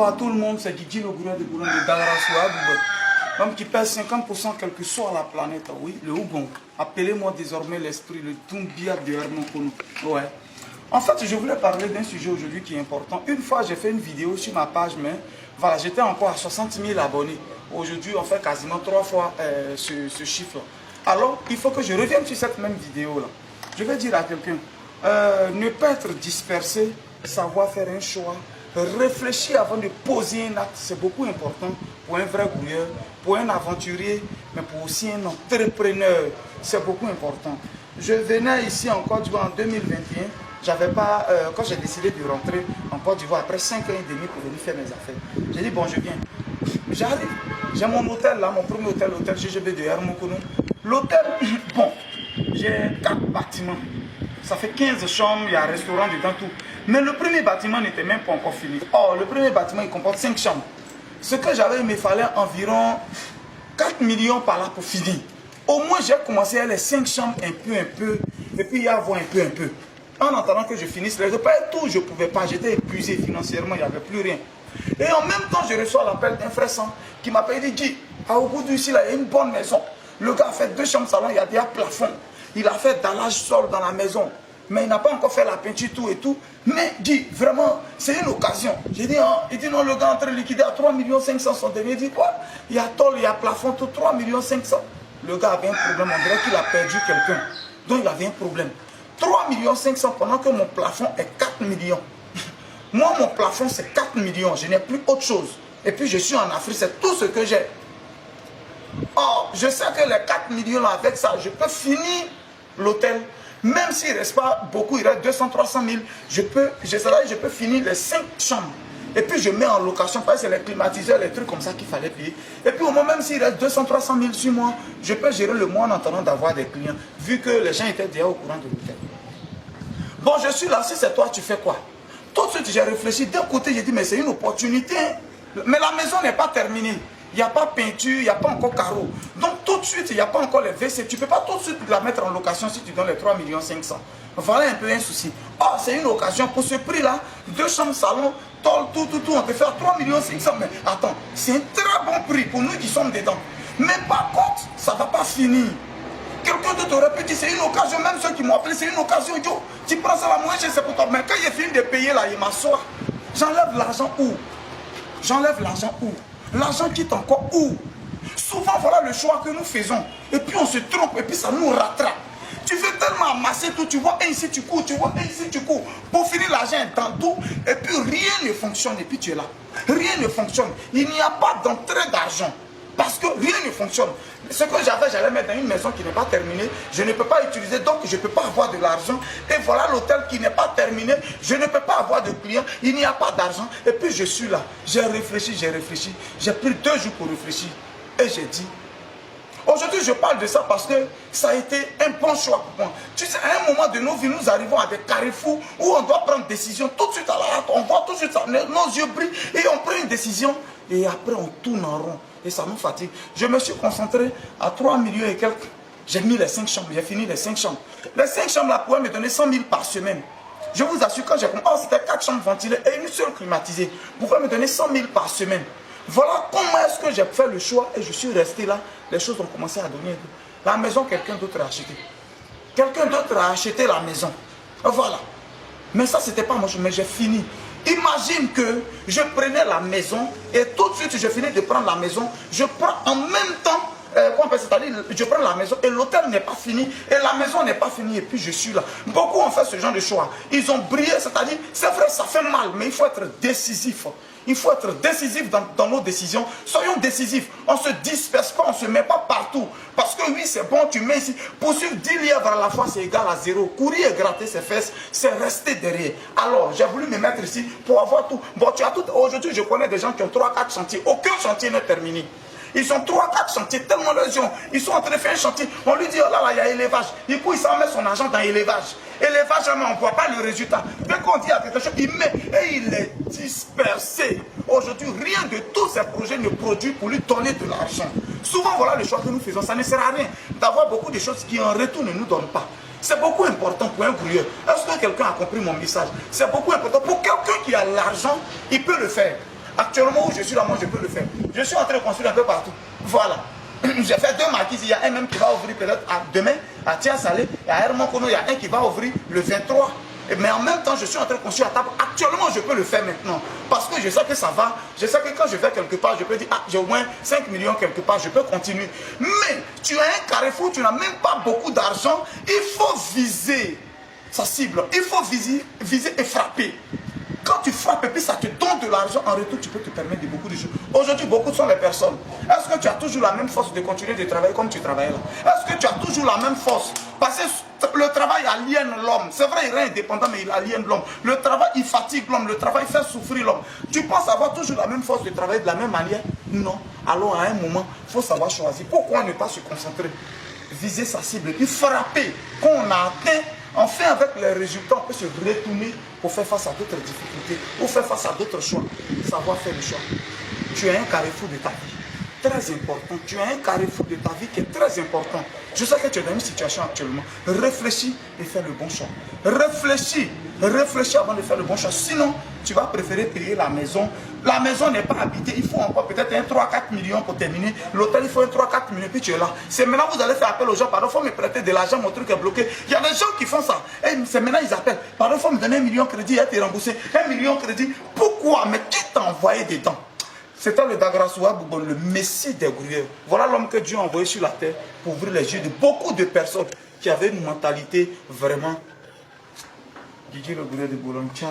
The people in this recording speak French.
Bonsoir à tout le monde, c'est Guigui le gourou de Gourou de Dagarassoua. L'homme qui pèse 50% quel que soit la planète, oui, le Oubon. Appelez-moi désormais l'esprit, le Doumbia de Hermokono. Ouais. En fait, je voulais parler d'un sujet aujourd'hui qui est important. Une fois, j'ai fait une vidéo sur ma page, mais voilà, j'étais encore à 60 000 abonnés. Aujourd'hui, on fait quasiment 3 fois ce chiffre. Alors, il faut que je revienne sur cette même vidéo-là. Je vais dire à quelqu'un, ne pas être dispersé, savoir faire un choix, réfléchir avant de poser un acte, c'est beaucoup important pour un vrai gouilleur, pour un aventurier, mais pour aussi un entrepreneur, c'est beaucoup important. Je venais ici en Côte d'Ivoire en 2021, j'avais pas, quand j'ai décidé de rentrer en Côte d'Ivoire après 5 ans et demi pour venir faire mes affaires, j'ai dit bon je viens, j'arrive, j'ai mon hôtel là, mon premier hôtel, l'hôtel GGB de Hermokono. L'hôtel, bon, j'ai 4 bâtiments. Ça fait 15 chambres, il y a un restaurant dedans, tout. Mais le premier bâtiment n'était même pas encore fini. Or, le premier bâtiment, il comporte 5 chambres. Ce que j'avais, il me fallait environ 4 millions par là pour finir. Au moins, j'ai commencé à les 5 chambres un peu, et puis y avoir un peu. En attendant que je finisse, je ne pas tout, je ne pouvais pas, j'étais épuisé financièrement, il n'y avait plus rien. Et en même temps, je reçois l'appel d'un frère sang qui m'appelle et dit, à au bout d'ici, là, il y a une bonne maison. Le gars a fait 2 chambres salon, il y a déjà plafond. Il a fait dallage sol dans la maison. Mais il n'a pas encore fait la peinture, tout et tout. Mais dit, vraiment, c'est une occasion. J'ai dit, hein, il dit non, le gars est en train de liquider à 3 500 000 son dernier. Il dit quoi? Il y a tôle, il y a plafond, tout 3 500 000. Le gars avait un problème, on dirait qu'il a perdu quelqu'un. Donc il avait un problème. 3 500 000 pendant que mon plafond est 4 millions. Moi, mon plafond, c'est 4 millions. Je n'ai plus autre chose. Et puis, je suis en Afrique, c'est tout ce que j'ai. Or, je sais que les 4 millions là, avec ça, je peux finir l'hôtel. Même s'il ne reste pas beaucoup, il reste 200, 300 000, je peux finir les 5 chambres. Et puis je mets en location, parce que c'est les climatiseurs, les trucs comme ça qu'il fallait payer. Et puis au moment même s'il reste 200, 300 000 sur moi, je peux gérer le mois en attendant d'avoir des clients, vu que les gens étaient déjà au courant de l'hôtel. Bon, je suis là, si c'est toi, tu fais quoi? Tout de suite, j'ai réfléchi. D'un côté, j'ai dit, mais c'est une opportunité. Mais la maison n'est pas terminée. Il n'y a pas peinture, il n'y a pas encore carreau. Donc tout de suite, il n'y a pas encore les WC. Tu ne peux pas tout de suite la mettre en location si tu donnes les 3 500 000. Voilà un peu un souci. Oh, c'est une occasion pour ce prix-là. 2 chambres, salon, tôle, tout. On peut faire 3 500 000. Mais attends, c'est un très bon prix pour nous qui sommes dedans. Mais par contre, ça ne va pas finir. Quelqu'un d'autre aurait pu dire, c'est une occasion. Même ceux qui m'ont appelé, c'est une occasion. Yo, tu prends ça la moins cher, c'est pour toi. Mais quand il est fini de payer là, il m'assoit. J'enlève l'argent où? J'enlève l'argent où? L'argent quitte encore où? Souvent, voilà le choix que nous faisons. Et puis on se trompe, et puis ça nous rattrape. Tu veux tellement amasser tout, tu vois, et ici tu cours, tu vois, et ici tu cours. Pour finir, l'argent est dans tout, et puis rien ne fonctionne, et puis tu es là. Rien ne fonctionne. Il n'y a pas d'entrée d'argent. Parce que rien ne fonctionne. Ce que j'avais, j'allais mettre dans une maison qui n'est pas terminée. Je ne peux pas utiliser, donc je ne peux pas avoir de l'argent. Et voilà l'hôtel qui n'est pas terminé. Je ne peux pas avoir de clients. Il n'y a pas d'argent. Et puis je suis là. J'ai réfléchi. J'ai pris 2 jours pour réfléchir. Et j'ai dit, aujourd'hui je parle de ça parce que ça a été un bon choix pour moi. Tu sais, à un moment de nos vies, nous arrivons à des carrefours où on doit prendre décision. Tout de suite à la hâte, on voit tout de suite ça. Nos yeux brillent et on prend une décision. Et après on tourne en rond. Et ça nous fatigue. Je me suis concentré à 3 millions et quelques. J'ai mis les 5 chambres. J'ai fini les 5 chambres. Les 5 chambres là pouvaient me donner 100 000 par semaine. Je vous assure, quand j'ai compris, oh, c'était 4 chambres ventilées et une seule climatisée. Pouvaient me donner 100 000 par semaine. Voilà comment est-ce que j'ai fait le choix et je suis resté là. Les choses ont commencé à donner. La maison, quelqu'un d'autre a acheté. Quelqu'un d'autre a acheté la maison. Voilà. Mais ça, c'était pas moi, mais j'ai fini. Imagine que je prenais la maison et tout de suite je finis de prendre la maison, je prends en même temps, c'est-à-dire je prends la maison et l'hôtel n'est pas fini et la maison n'est pas finie et puis je suis là. Beaucoup ont fait ce genre de choix. Ils ont brillé, c'est-à-dire, c'est vrai, ça fait mal, mais il faut être décisif. Il faut être décisif dans nos décisions. Soyons décisifs. On ne se disperse pas, on ne se met pas partout. Parce que oui, c'est bon, tu mets ici. Poursuivre 10 lièvres à la fois, c'est égal à 0. Courir et gratter ses fesses, c'est rester derrière. Alors, j'ai voulu me mettre ici pour avoir tout. Bon, tu as tout. Aujourd'hui, je connais des gens qui ont 3-4 chantiers. Aucun chantier n'est terminé. Ils ont 3-4 chantiers, tellement les gens. Ils sont en train de faire un chantier. On lui dit, oh là là, il y a élevage. Du coup, il s'en met son argent dans l'élevage. Élevage, on ne voit pas le résultat. Dès qu'on dit à quelque chose, il met et il est dispersé. Aujourd'hui, rien de tous ces projets ne produit pour lui donner de l'argent. Souvent, voilà le choix que nous faisons. Ça ne sert à rien d'avoir beaucoup de choses qui en retour ne nous donnent pas. C'est beaucoup important pour un courrier. Est-ce que quelqu'un a compris mon message? C'est beaucoup important. Pour quelqu'un qui a l'argent, il peut le faire. Actuellement où je suis là, moi je peux le faire. Je suis en train de construire un peu partout. Voilà. J'ai fait 2 marquises. Il y a un même qui va ouvrir peut-être demain à Tia-Salé. Et à Herman-Kono, il y a un qui va ouvrir le 23. Mais en même temps, je suis en train de construire à table. Actuellement, je peux le faire maintenant. Parce que je sais que ça va. Je sais que quand je vais quelque part, je peux dire, ah, j'ai au moins 5 millions quelque part, je peux continuer. Mais tu as un carrefour, tu n'as même pas beaucoup d'argent. Il faut viser sa cible. Il faut viser et frapper. Quand tu frappes et puis ça te donne de l'argent, en retour, tu peux te permettre de beaucoup de choses. Aujourd'hui, beaucoup sont les personnes. Est-ce que tu as toujours la même force de continuer de travailler comme tu travaillais là? Est-ce que tu as toujours la même force? Parce que le travail aliène l'homme. C'est vrai, il est indépendant, mais il aliène l'homme. Le travail, il fatigue l'homme. Le travail fait souffrir l'homme. Tu penses avoir toujours la même force de travailler de la même manière? Non. Alors, à un moment, il faut savoir choisir. Pourquoi ne pas se concentrer? Viser sa cible et puis frapper. Quand on a atteint, enfin avec les résultats, on peut se retourner pour faire face à d'autres difficultés, pour faire face à d'autres choix. Savoir faire le choix. Tu as un carrefour de ta vie. Très important. Tu as un carrefour de ta vie qui est très important. Je sais que tu es dans une situation actuellement. Réfléchis et fais le bon choix. Réfléchis. Réfléchis avant de faire le bon choix. Sinon, tu vas préférer payer la maison. La maison n'est pas habitée. Il faut encore peut-être un 3-4 millions pour terminer. L'hôtel, il faut un 3-4 millions. Puis tu es là. C'est maintenant que vous allez faire appel aux gens. Pardon, il faut me prêter de l'argent. Mon truc est bloqué. Il y a des gens qui font ça. C'est maintenant ils appellent. Pardon, il faut me donner 1 million de crédit. Et tu es remboursé. 1 million de crédit. Pourquoi? Mais qui t'a envoyé dedans? C'était le Dagrassoua Boubon, le messie des gruyères. Voilà l'homme que Dieu a envoyé sur la terre pour ouvrir les yeux de beaucoup de personnes qui avaient une mentalité vraiment. Gigi le gruyère de Boulogne. Ciao.